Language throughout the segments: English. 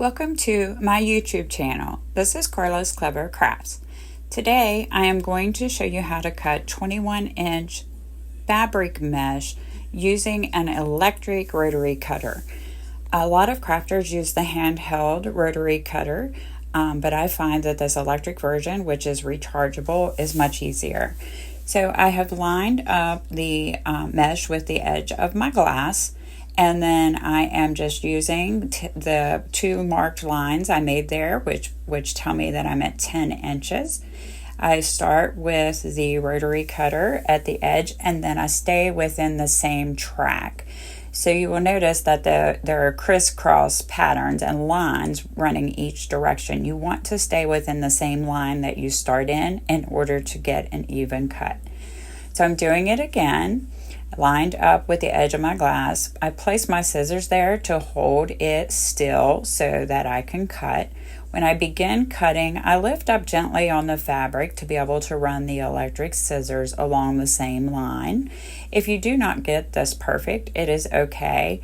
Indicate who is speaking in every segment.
Speaker 1: Welcome to my YouTube channel. This is Carla's Clever Crafts. Today I am going to show you how to cut 21-inch fabric mesh using an electric rotary cutter. A lot of crafters use the handheld rotary cutter, but I find that this electric version, which is rechargeable, is much easier. So I have lined up the mesh with the edge of my glass. And then I am just using the two marked lines I made there, which tell me that I'm at 10 inches. I start with the rotary cutter at the edge, and then I stay within the same track. So you will notice that there are crisscross patterns and lines running each direction. You want to stay within the same line that you start in order to get an even cut. So I'm doing it again. Lined up with the edge of my glass. I place my scissors there to hold it still so that I can cut. When I begin cutting, I lift up gently on the fabric to be able to run the electric scissors along the same line. If you do not get this perfect, it is okay.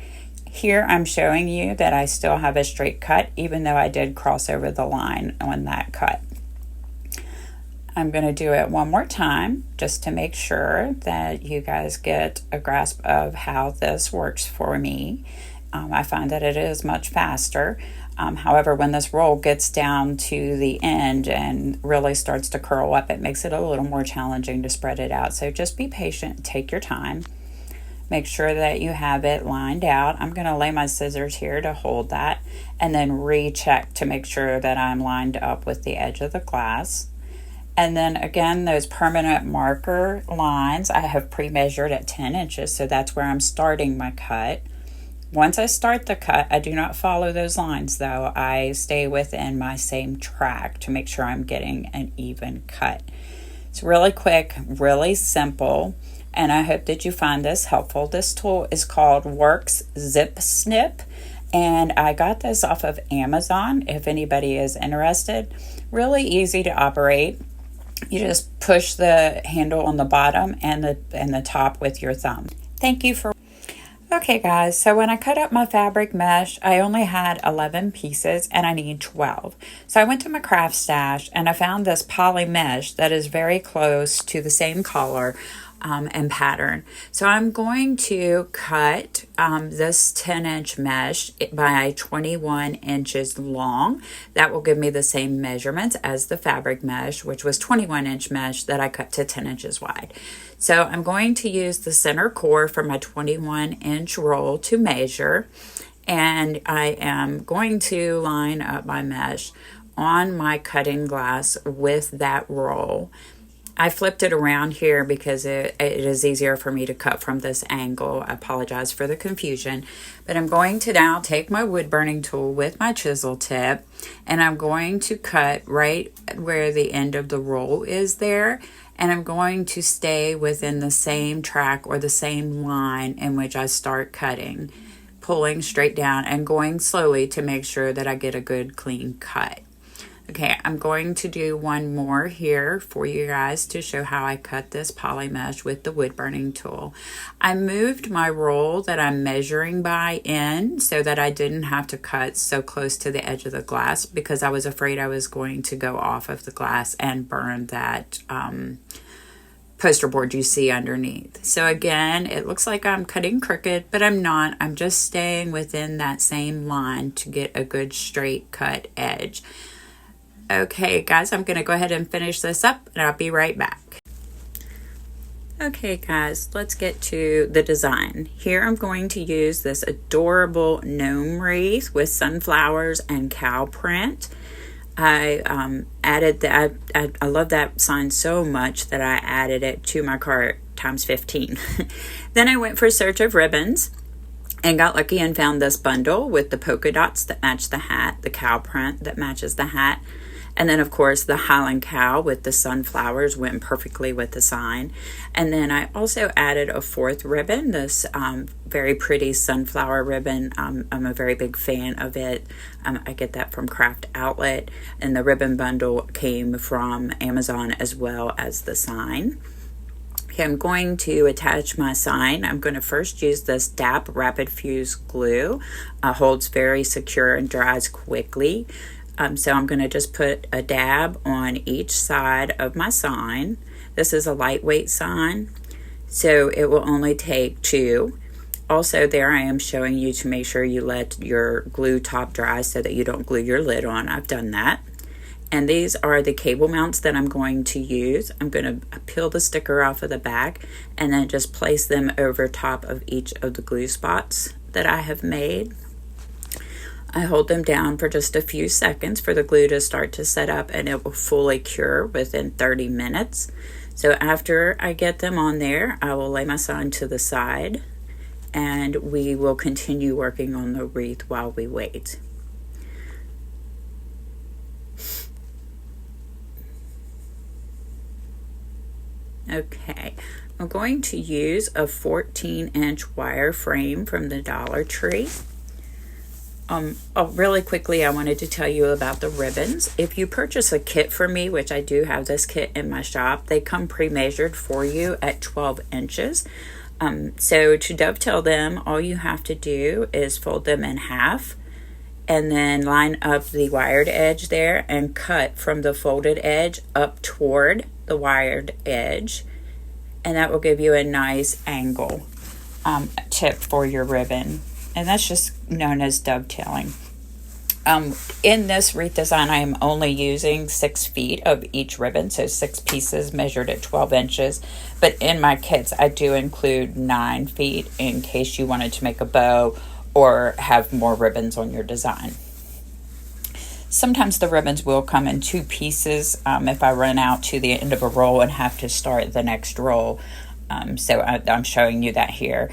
Speaker 1: Here I'm showing you that I still have a straight cut, even though I did cross over the line on that cut. I'm going to do it one more time just to make sure that you guys get a grasp of how this works for me. I find that it is much faster. However, when this roll gets down to the end and really starts to curl up, it makes it a little more challenging to spread it out. So just be patient, take your time. Make sure that you have it lined out. I'm going to lay my scissors here to hold that and then recheck to make sure that I'm lined up with the edge of the glass. And then again, those permanent marker lines I have pre-measured at 10 inches, so that's where I'm starting my cut. Once I start the cut, I do not follow those lines though. I stay within my same track to make sure I'm getting an even cut. It's really quick, really simple, and I hope that you find this helpful. This tool is called Works Zip Snip, and I got this off of Amazon if anybody is interested. Really easy to operate. You just push the handle on the bottom and the top with your thumb. Thank you for... Okay guys, so when I cut up my fabric mesh, I only had 11 pieces and I need 12. So I went to my craft stash and I found this poly mesh that is very close to the same color and pattern. So I'm going to cut this 10-inch mesh by 21 inches long. That will give me the same measurements as the fabric mesh, which was 21-inch mesh that I cut to 10 inches wide. So I'm going to use the center core for my 21-inch roll to measure, and I am going to line up my mesh on my cutting glass with that roll. I flipped it around here because it is easier for me to cut from this angle. I apologize for the confusion, but I'm going to now take my wood burning tool with my chisel tip, and I'm going to cut right where the end of the roll is there, and I'm going to stay within the same track or the same line in which I start cutting, pulling straight down and going slowly to make sure that I get a good clean cut. Okay, I'm going to do one more here for you guys to show how I cut this poly mesh with the wood burning tool. I moved my roll that I'm measuring by in so that I didn't have to cut so close to the edge of the glass because I was afraid I was going to go off of the glass and burn that poster board you see underneath. So again, it looks like I'm cutting crooked, but I'm not. I'm just staying within that same line to get a good straight cut edge. Okay guys, I'm going to go ahead and finish this up and I'll be right back. Okay guys, let's get to the design. Here I'm going to use this adorable gnome wreath with sunflowers and cow print. I added that. I love that sign so much that I added it to my cart times 15. Then I went for search of ribbons and got lucky and found this bundle with the polka dots that match the hat, the cow print that matches the hat. And then, of course, the Highland cow with the sunflowers went perfectly with the sign. And then I also added a fourth ribbon, this very pretty sunflower ribbon. I'm a very big fan of it. I get that from Craft Outlet. And the ribbon bundle came from Amazon as well as the sign. Okay, I'm going to attach my sign. I'm going to first use this DAP Rapid Fuse glue. Holds very secure and dries quickly. So I'm going to just put a dab on each side of my sign. This is a lightweight sign, so it will only take 2. Also, there I am showing you to make sure you let your glue top dry so that you don't glue your lid on. I've done that. And these are the cable mounts that I'm going to use. I'm going to peel the sticker off of the back and then just place them over top of each of the glue spots that I have made. I hold them down for just a few seconds for the glue to start to set up, and it will fully cure within 30 minutes. So after I get them on there, I will lay my sign to the side and we will continue working on the wreath while we wait. Okay, I'm going to use a 14-inch wire frame from the Dollar Tree. Really quickly, I wanted to tell you about the ribbons. If you purchase a kit from me, which I do have this kit in my shop, they come pre-measured for you at 12 inches. So to dovetail them, all you have to do is fold them in half and then line up the wired edge there and cut from the folded edge up toward the wired edge, and that will give you a nice angle tip for your ribbon, and that's just known as dovetailing. In this wreath design, I am only using 6 feet of each ribbon, so 6 pieces measured at 12 inches. But in my kits, I do include 9 feet in case you wanted to make a bow or have more ribbons on your design. Sometimes the ribbons will come in 2 pieces if I run out to the end of a roll and have to start the next roll. So I'm showing you that here.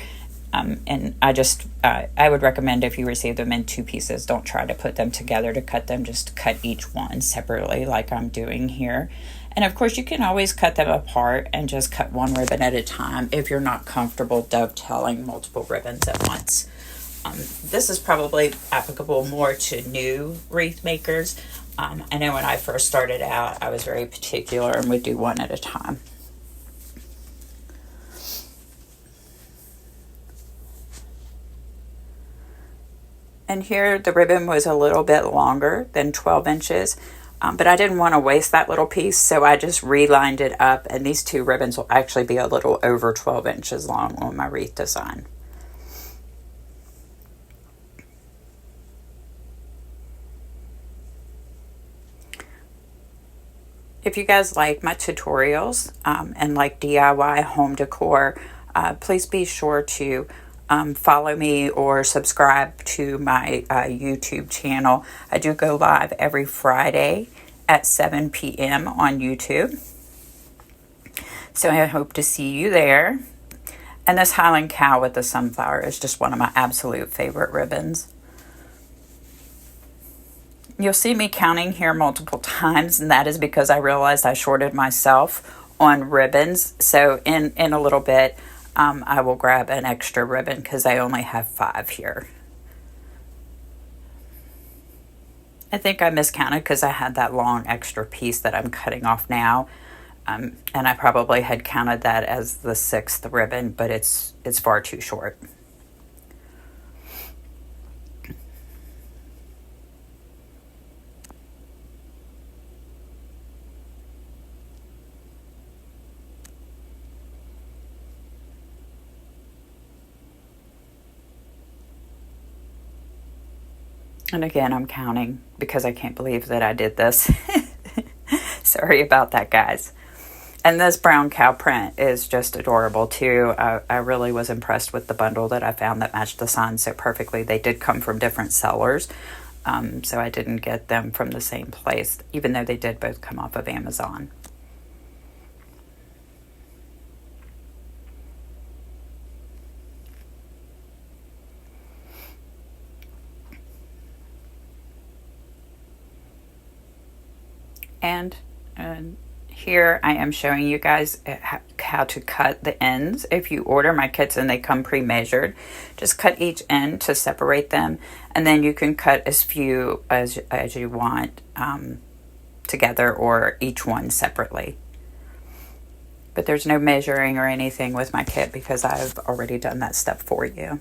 Speaker 1: And I would recommend if you receive them in 2 pieces, don't try to put them together to cut them, just cut each one separately like I'm doing here. And of course you can always cut them apart and just cut one ribbon at a time if you're not comfortable dovetailing multiple ribbons at once. This is probably applicable more to new wreath makers. I know when I first started out, I was very particular and would do one at a time. And here the ribbon was a little bit longer than 12 inches, but I didn't want to waste that little piece, so I just relined it up, and these 2 ribbons will actually be a little over 12 inches long on my wreath design. If you guys like my tutorials and like DIY home decor, please be sure to follow me or subscribe to my YouTube channel. I do go live every Friday at 7 p.m. on YouTube. So I hope to see you there. And this Highland cow with the sunflower is just one of my absolute favorite ribbons. You'll see me counting here multiple times, and that is because I realized I shorted myself on ribbons. So in a little bit, I will grab an extra ribbon because I only have 5 here. I think I miscounted because I had that long extra piece that I'm cutting off now. And I probably had counted that as the 6th ribbon, but it's far too short. And again, I'm counting because I can't believe that I did this. Sorry about that, guys. And this brown cow print is just adorable too. I really was impressed with the bundle that I found that matched the sign so perfectly. They did come from different sellers, so I didn't get them from the same place, even though they did both come off of Amazon. And here I am showing you guys how to cut the ends. If you order my kits and they come pre-measured, just cut each end to separate them, and then you can cut as few as you want together or each one separately. But there's no measuring or anything with my kit because I've already done that step for you.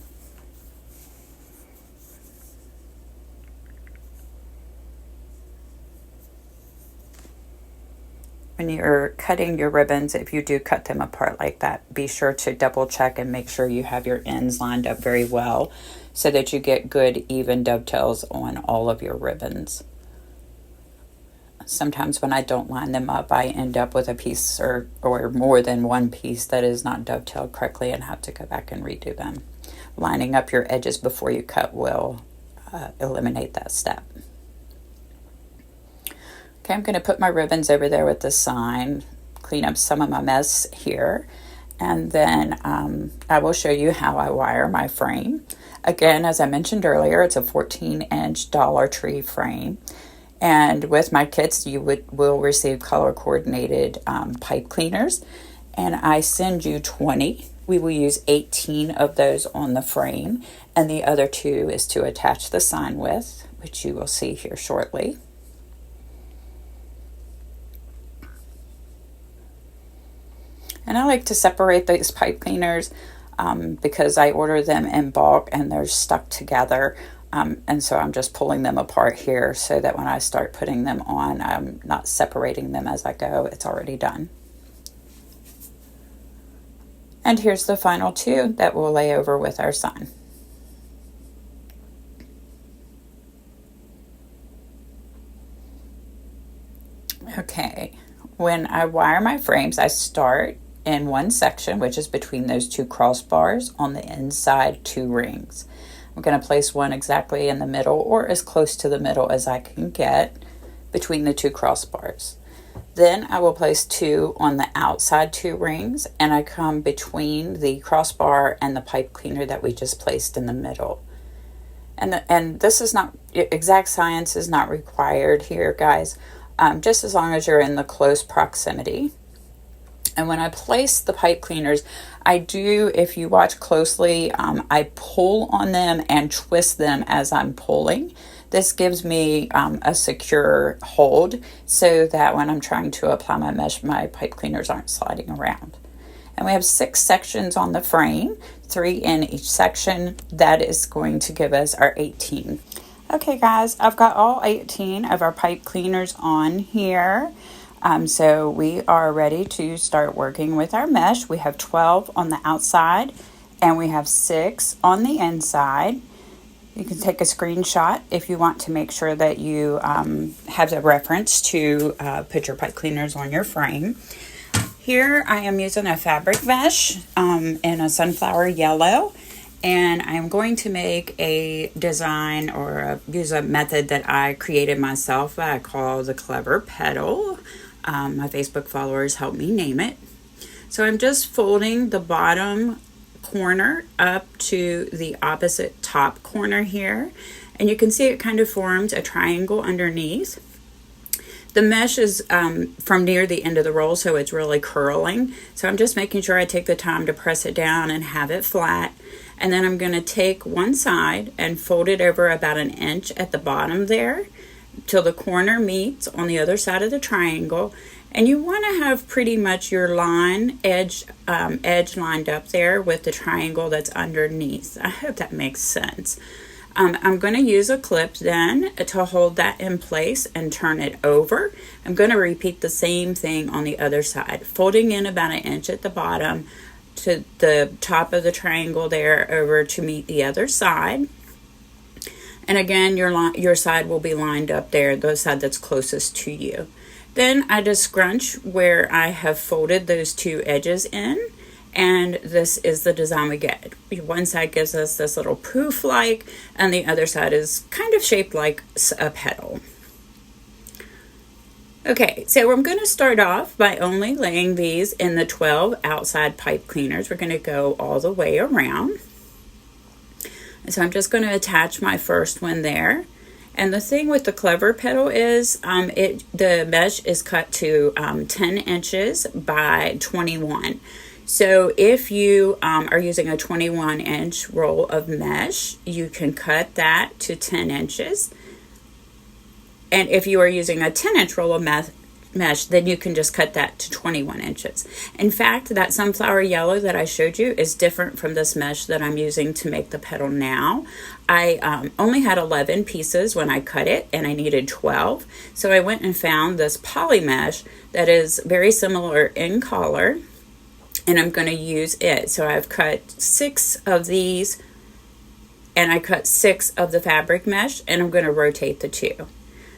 Speaker 1: When you're cutting your ribbons, if you do cut them apart like that, be sure to double check and make sure you have your ends lined up very well so that you get good even dovetails on all of your ribbons. Sometimes when I don't line them up, I end up with a piece or more than one piece that is not dovetailed correctly and have to go back and redo them. Lining up your edges before you cut will eliminate that step. Okay, I'm going to put my ribbons over there with the sign, clean up some of my mess here, and then I will show you how I wire my frame. Again, as I mentioned earlier, it's a 14-inch Dollar Tree frame. And with my kits, you will receive color-coordinated pipe cleaners. And I send you 20. We will use 18 of those on the frame. And the other 2 is to attach the sign with, which you will see here shortly. And I like to separate these pipe cleaners because I order them in bulk and they're stuck together. And so I'm just pulling them apart here so that when I start putting them on, I'm not separating them as I go. It's already done. And here's the final 2 that we'll lay over with our sign. Okay, when I wire my frames, I start in one section, which is between those 2 crossbars on the inside 2 rings. I'm going to place one exactly in the middle or as close to the middle as I can get between the 2 crossbars. Then I will place 2 on the outside 2 rings, and I come between the crossbar and the pipe cleaner that we just placed in the middle. And this is not, exact science is not required here, guys, just as long as you're in the close proximity. And when I place the pipe cleaners, I do, if you watch closely, I pull on them and twist them as I'm pulling. This gives me a secure hold so that when I'm trying to apply my mesh, my pipe cleaners aren't sliding around. And we have 6 sections on the frame, 3 in each section. That is going to give us our 18. Okay, guys, I've got all 18 of our pipe cleaners on here. So we are ready to start working with our mesh. We have 12 on the outside and we have 6 on the inside. You can take a screenshot if you want to make sure that you have the reference to put your pipe cleaners on your frame. Here I am using a fabric mesh in a sunflower yellow, and I'm going to make a design or use a method that I created myself that I call the Klever petal. My Facebook followers helped me name it. So I'm just folding the bottom corner up to the opposite top corner here, and you can see it kind of forms a triangle underneath. The mesh is from near the end of the roll, so it's really curling. So I'm just making sure I take the time to press it down and have it flat. And then I'm going to take one side and fold it over about 1 inch at the bottom there, till the corner meets on the other side of the triangle. And you want to have pretty much your edge lined up there with the triangle that's underneath. I hope that makes sense. I'm going to use a clip then to hold that in place and turn it over. I'm going to repeat the same thing on the other side, folding in about 1 inch at the bottom to the top of the triangle there over to meet the other side. And again, your side will be lined up there, the side that's closest to you. Then I just scrunch where I have folded those 2 edges in, and this is the design we get. One side gives us this little poof-like, and the other side is kind of shaped like a petal. Okay, so I'm going to start off by only laying these in the 12 outside pipe cleaners. We're going to go all the way around. So I'm just going to attach my first one there. And the thing with the Klever petal is the mesh is cut to 10 inches by 21. So if you are using a 21-inch roll of mesh, you can cut that to 10 inches. And if you are using a 10-inch roll of mesh, then you can just cut that to 21 inches. In fact, that sunflower yellow that I showed you is different from this mesh that I'm using to make the petal now. I only had 11 pieces when I cut it, and I needed 12. So I went and found this poly mesh that is very similar in color, and I'm going to use it. So I've cut 6 of these, and I cut 6 of the fabric mesh, and I'm going to rotate the 2.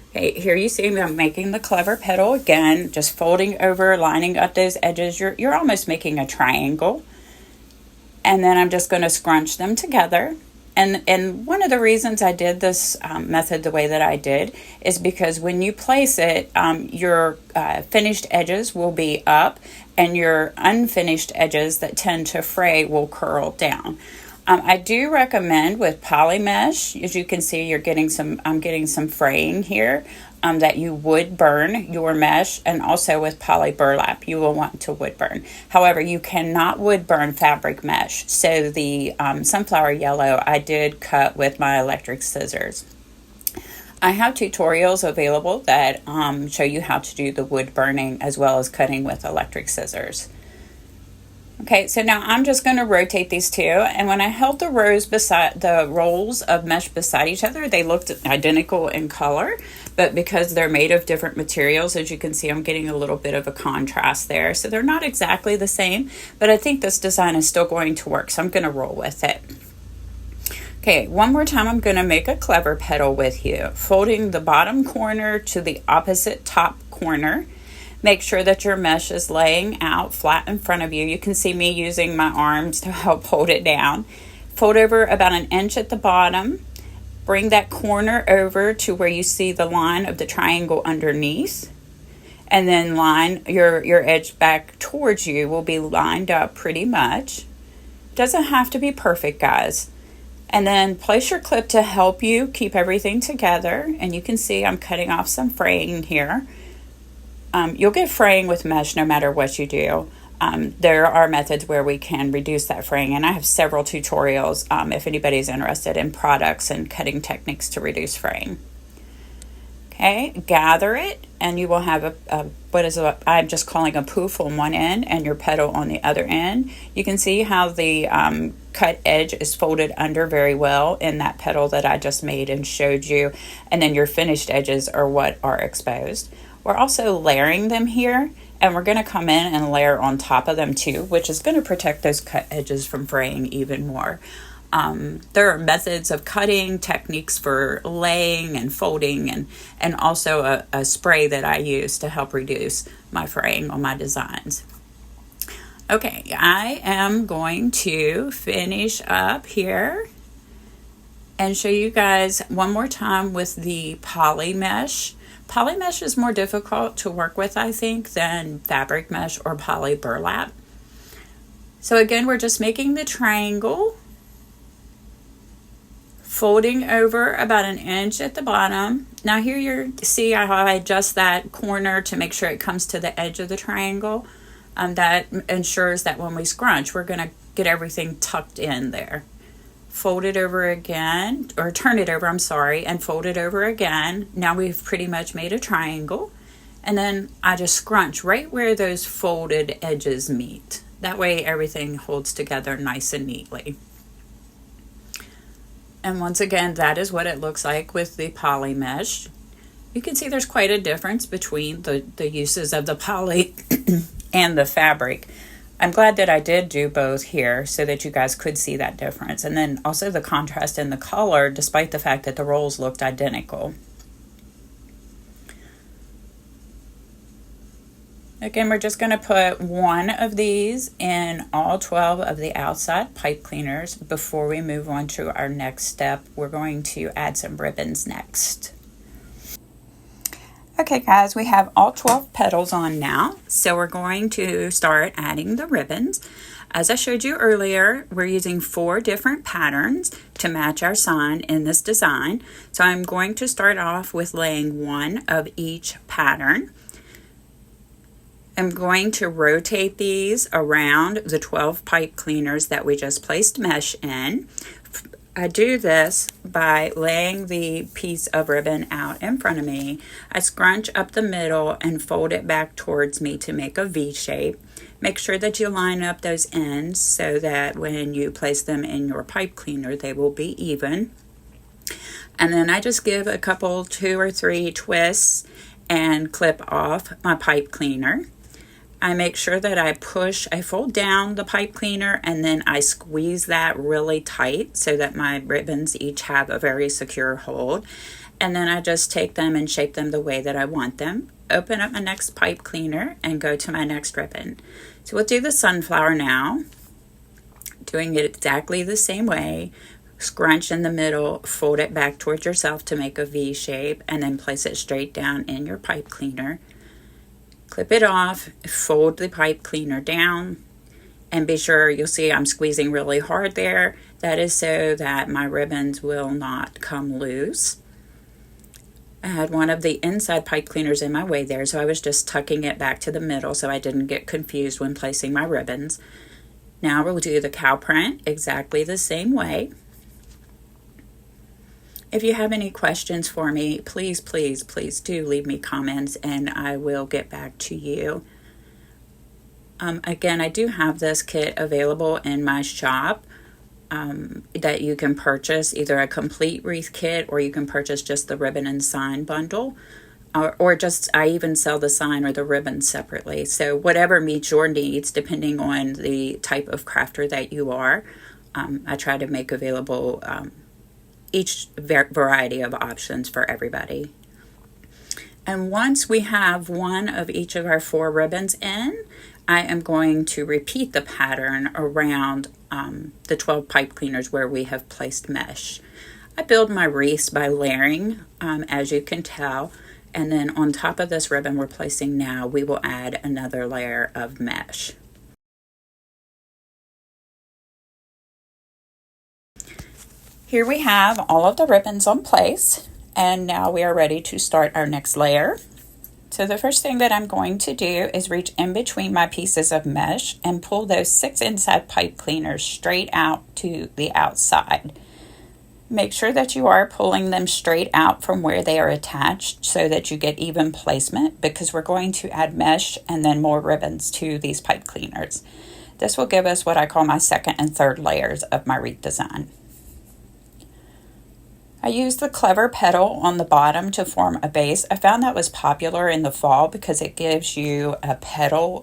Speaker 1: Okay, here you see me, I'm making the Klever petal again, just folding over, lining up those edges. You're almost making a triangle. And then I'm just going to scrunch them together. And one of the reasons I did this method the way that I did is because when you place it, your finished edges will be up, and your unfinished edges that tend to fray will curl down. I do recommend with poly mesh, as you can see, I'm getting some fraying here, that you would burn your mesh, and also with poly burlap, you will want to wood burn. However, you cannot wood burn fabric mesh. So the sunflower yellow I did cut with my electric scissors. I have tutorials available that show you how to do the wood burning as well as cutting with electric scissors. Okay, so now I'm just going to rotate these 2, and when I held the rolls of mesh beside each other, they looked identical in color, but because they're made of different materials, as you can see, I'm getting a little bit of a contrast there. So they're not exactly the same, but I think this design is still going to work, so I'm going to roll with it. Okay, one more time, I'm going to make a Klever petal with you, folding the bottom corner to the opposite top corner. Make sure that your mesh is laying out flat in front of you. You can see me using my arms to help hold it down. Fold over about 1 inch at the bottom. Bring that corner over to where you see the line of the triangle underneath. And then line your edge back towards you will be lined up pretty much. Doesn't have to be perfect, guys. And then place your clip to help you keep everything together. And you can see I'm cutting off some fraying here. You'll get fraying with mesh no matter what you do. There are methods where we can reduce that fraying, and I have several tutorials if anybody's interested in products and cutting techniques to reduce fraying. Okay, gather it, and you will have I'm just calling a poof on one end and your petal on the other end. You can see how the cut edge is folded under very well in that petal that I just made and showed you, and then your finished edges are what are exposed. We're also layering them here, and we're going to come in and layer on top of them too, which is going to protect those cut edges from fraying even more. There are methods of cutting, techniques for laying and folding, and also a spray that I use to help reduce my fraying on my designs. Okay, I am going to finish up here and show you guys one more time with the poly mesh. Poly mesh is more difficult to work with, I think, than fabric mesh or poly burlap. So again, we're just making the triangle, folding over about 1 inch at the bottom. Now here you see how I adjust that corner to make sure it comes to the edge of the triangle. That ensures that when we scrunch, we're going to get everything tucked in there. Fold it over again, or turn it over, I'm sorry, and fold it over again. Now we've pretty much made a triangle. And then I just scrunch right where those folded edges meet. That way everything holds together nice and neatly. And once again, that is what it looks like with the poly mesh. You can see there's quite a difference between the uses of the poly and the fabric. I'm glad that I did do both here so that you guys could see that difference. And then also the contrast in the color, despite the fact that the rolls looked identical. Again, we're just going to put one of these in all 12 of the outside pipe cleaners before we move on to our next step. We're going to add some ribbons next. Okay guys, we have all 12 petals on now, so we're going to start adding the ribbons. As I showed you earlier, we're using 4 different patterns to match our sign in this design. So I'm going to start off with laying one of each pattern. I'm going to rotate these around the 12 pipe cleaners that we just placed mesh in. I do this by laying the piece of ribbon out in front of me. I scrunch up the middle and fold it back towards me to make a V shape. Make sure that you line up those ends so that when you place them in your pipe cleaner, they will be even. And then I just give a couple, 2 or 3 twists and clip off my pipe cleaner. I make sure that I fold down the pipe cleaner and then I squeeze that really tight so that my ribbons each have a very secure hold. And then I just take them and shape them the way that I want them. Open up my next pipe cleaner and go to my next ribbon. So we'll do the sunflower now, doing it exactly the same way. Scrunch in the middle, fold it back towards yourself to make a V shape, and then place it straight down in your pipe cleaner. Clip it off, fold the pipe cleaner down, and be sure, you'll see I'm squeezing really hard there. That is so that my ribbons will not come loose. I had one of the inside pipe cleaners in my way there, so I was just tucking it back to the middle so I didn't get confused when placing my ribbons. Now we'll do the cow print exactly the same way. If you have any questions for me, please do leave me comments and I will get back to you. Again, I do have this kit available in my shop that you can purchase, either a complete wreath kit or you can purchase just the ribbon and sign bundle. Or just, I even sell the sign or the ribbon separately. So whatever meets your needs, depending on the type of crafter that you are, I try to make available each variety of options for everybody. And once we have one of each of our 4 ribbons in, I am going to repeat the pattern around the 12 pipe cleaners where we have placed mesh. I build my wreaths by layering, as you can tell, and then on top of this ribbon we're placing now, we will add another layer of mesh. Here we have all of the ribbons on place, and now we are ready to start our next layer. So the first thing that I'm going to do is reach in between my pieces of mesh and pull those 6 inside pipe cleaners straight out to the outside. Make sure that you are pulling them straight out from where they are attached so that you get even placement, because we're going to add mesh and then more ribbons to these pipe cleaners. This will give us what I call my second and third layers of my wreath design. I used the Klever petal on the bottom to form a base. I found that was popular in the fall because it gives you a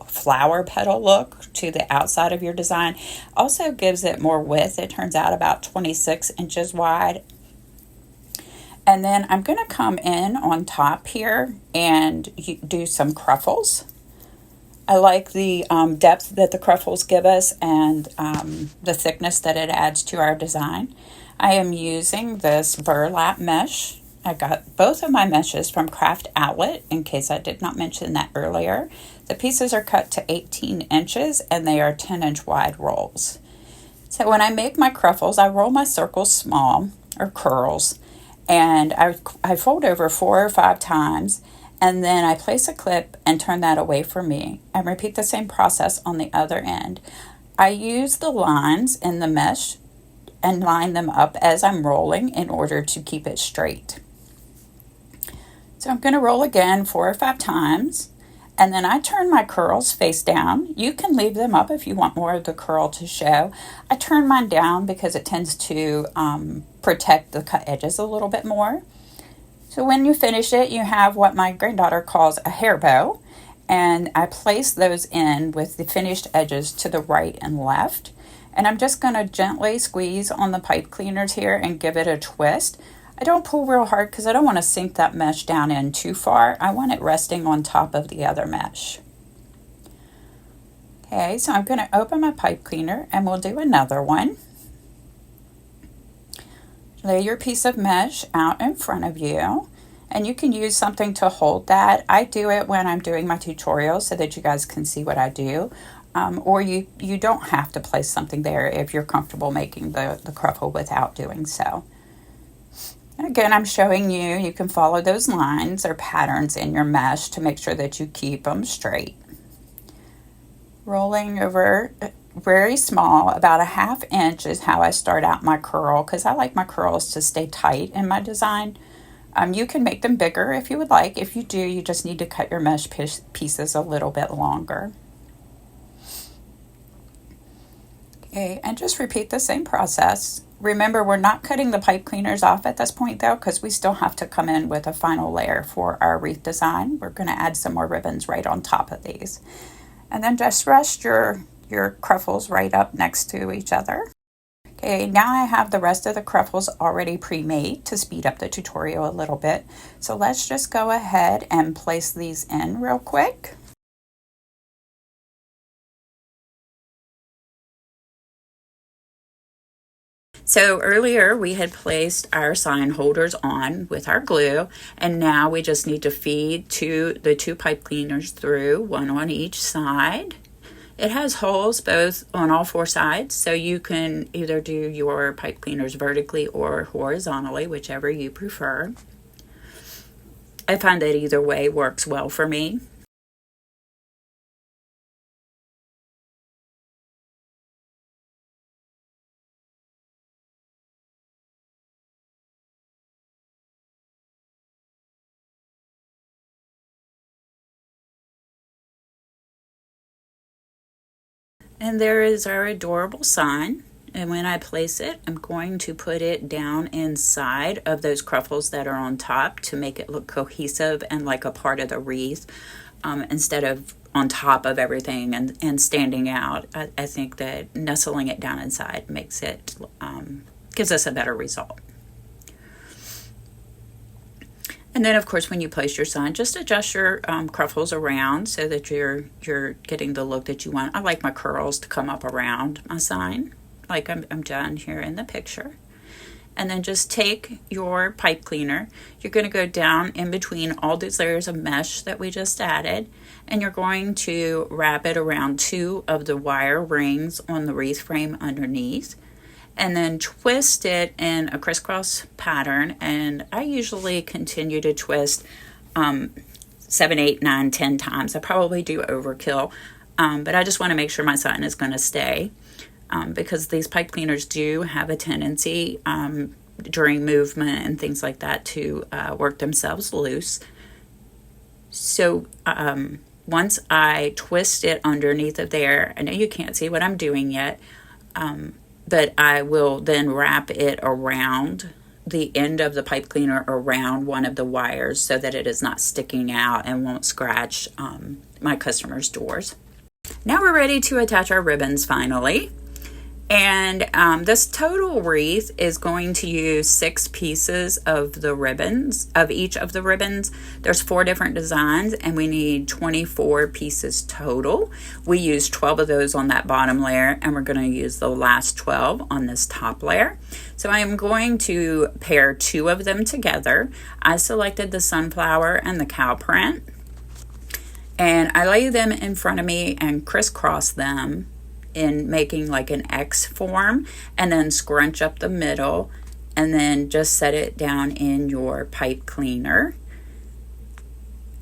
Speaker 1: flower petal look to the outside of your design. Also gives it more width. It turns out about 26 inches wide. And then I'm going to come in on top here and do some Krafts. I like the depth that the Krafts give us and the thickness that it adds to our design. I am using this burlap mesh. I got both of my meshes from Craft Outlet, in case I did not mention that earlier. The pieces are cut to 18 inches and they are 10-inch wide rolls. So when I make my Krafts, I roll my circles small, or curls, and I fold over 4 or 5 times, and then I place a clip and turn that away from me and repeat the same process on the other end. I use the lines in the mesh and line them up as I'm rolling in order to keep it straight. So I'm going to roll again 4 or 5 times, and then I turn my curls face down. You can leave them up if you want more of the curl to show. I turn mine down because it tends to protect the cut edges a little bit more. So when you finish it, you have what my granddaughter calls a hair bow, and I place those in with the finished edges to the right and left. And I'm just going to gently squeeze on the pipe cleaners here and give it a twist. I don't pull real hard because I don't want to sink that mesh down in too far. I want it resting on top of the other mesh. Okay, so I'm going to open my pipe cleaner and we'll do another one. Lay your piece of mesh out in front of you, and you can use something to hold that. I do it when I'm doing my tutorial so that you guys can see what I do. Or you don't have to place something there if you're comfortable making the Krafts without doing so. And again, I'm showing you can follow those lines or patterns in your mesh to make sure that you keep them straight. Rolling over very small, about a 1/2 inch is how I start out my curl, because I like my curls to stay tight in my design. You can make them bigger if you would like. If you do, you just need to cut your mesh pieces a little bit longer. Okay, and just repeat the same process. Remember, we're not cutting the pipe cleaners off at this point though, because we still have to come in with a final layer for our wreath design. We're going to add some more ribbons right on top of these. And then just rest your Krafts right up next to each other. Okay, now I have the rest of the Krafts already pre-made to speed up the tutorial a little bit. So let's just go ahead and place these in real quick. So earlier we had placed our sign holders on with our glue, and now we just need to feed the two pipe cleaners through, one on each side. It has holes both on all 4 sides, so you can either do your pipe cleaners vertically or horizontally, whichever you prefer. I find that either way works well for me. And there is our adorable sign. And when I place it, I'm going to put it down inside of those Krafts that are on top to make it look cohesive and like a part of the wreath, instead of on top of everything and standing out. I think that nestling it down inside makes it, gives us a better result. And then, of course, when you place your sign, just adjust your Krafts around so that you're getting the look that you want. I like my curls to come up around my sign, like I'm done here in the picture. And then just take your pipe cleaner. You're going to go down in between all these layers of mesh that we just added, and you're going to wrap it around 2 of the wire rings on the wreath frame underneath, and then twist it in a crisscross pattern. And I usually continue to twist 7, 8, 9, 10 times. I probably do overkill, but I just want to make sure my sign is going to stay, because these pipe cleaners do have a tendency during movement and things like that to work themselves loose. So once I twist it underneath of there, I know you can't see what I'm doing yet, but I will then wrap it around the end of the pipe cleaner around one of the wires so that it is not sticking out and won't scratch my customers' doors. Now we're ready to attach our ribbons finally. And this total wreath is going to use 6 pieces of the ribbons, of each of the ribbons. There's 4 different designs, and we need 24 pieces total. We use 12 of those on that bottom layer, and we're going to use the last 12 on this top layer. So I am going to pair 2 of them together. I selected the sunflower and the cow print, and I lay them in front of me and crisscross them in making like an X form, and then scrunch up the middle, and then just set it down in your pipe cleaner.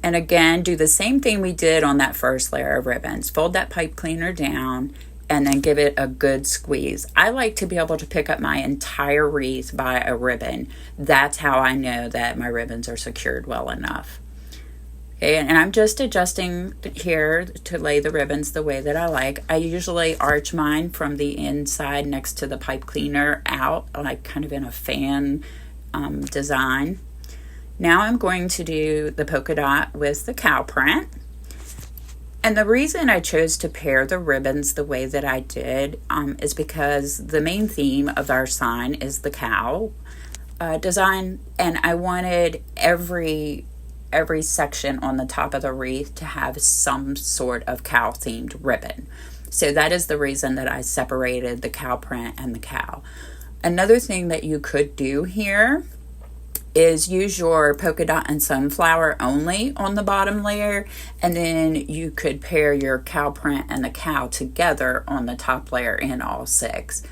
Speaker 1: And again, do the same thing we did on that first layer of ribbons. Fold that pipe cleaner down and then give it a good squeeze. I like to be able to pick up my entire wreath by a ribbon. That's how I know that my ribbons are secured well enough. Okay, and I'm just adjusting here to lay the ribbons the way that I like. I usually arch mine from the inside next to the pipe cleaner out, like kind of in a fan design. Now I'm going to do the polka dot with the cow print. And the reason I chose to pair the ribbons the way that I did is because the main theme of our sign is the cow design, and I wanted every section on the top of the wreath to have some sort of cow themed ribbon. So that is the reason that I separated the cow print and the cow. Another thing that you could do here is use your polka dot and sunflower only on the bottom layer, and then you could pair your cow print and the cow together on the top layer in all 6.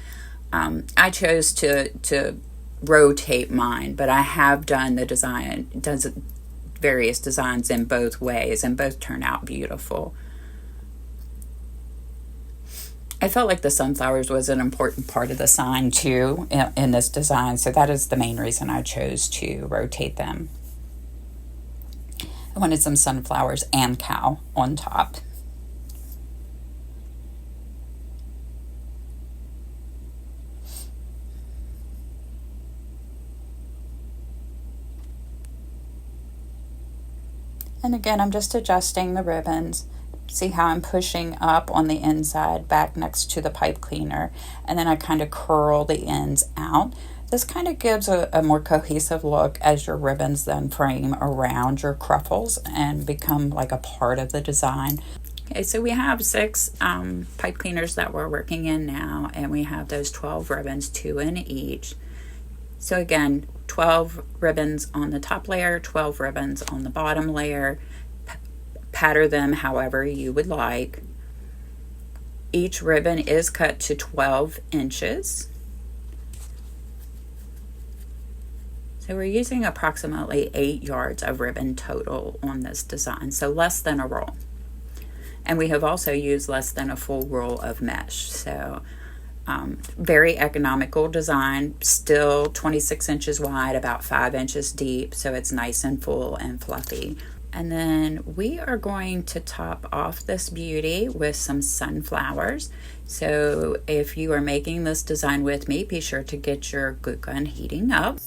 Speaker 1: I chose to rotate mine, but I have done various designs in both ways, and both turn out beautiful. I felt like the sunflowers was an important part of the sign too in this design, so that is the main reason I chose to rotate them. I wanted some sunflowers and cow on top. And again, I'm just adjusting the ribbons. See how I'm pushing up on the inside back next to the pipe cleaner, and then I kind of curl the ends out. This kind of gives a more cohesive look as your ribbons then frame around your cruffles and become like a part of the design. Okay, so we have 6 pipe cleaners that we're working in now, and we have those 12 ribbons, 2 in each. So again, 12 ribbons on the top layer, 12 ribbons on the bottom layer. Pattern them however you would like. Each ribbon is cut to 12 inches. So we're using approximately 8 yards of ribbon total on this design, so less than a roll. And we have also used less than a full roll of mesh. So very economical design, still 26 inches wide, about 5 inches deep, so it's nice and full and fluffy. And then we are going to top off this beauty with some sunflowers. So if you are making this design with me, be sure to get your glue gun heating up.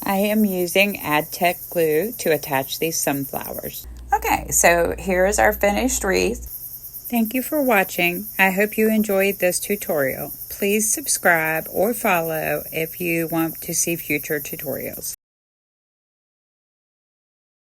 Speaker 1: I am using AdTech glue to attach these sunflowers. Okay, so here is our finished wreath. Thank you for watching. I hope you enjoyed this tutorial. Please subscribe or follow if you want to see future tutorials.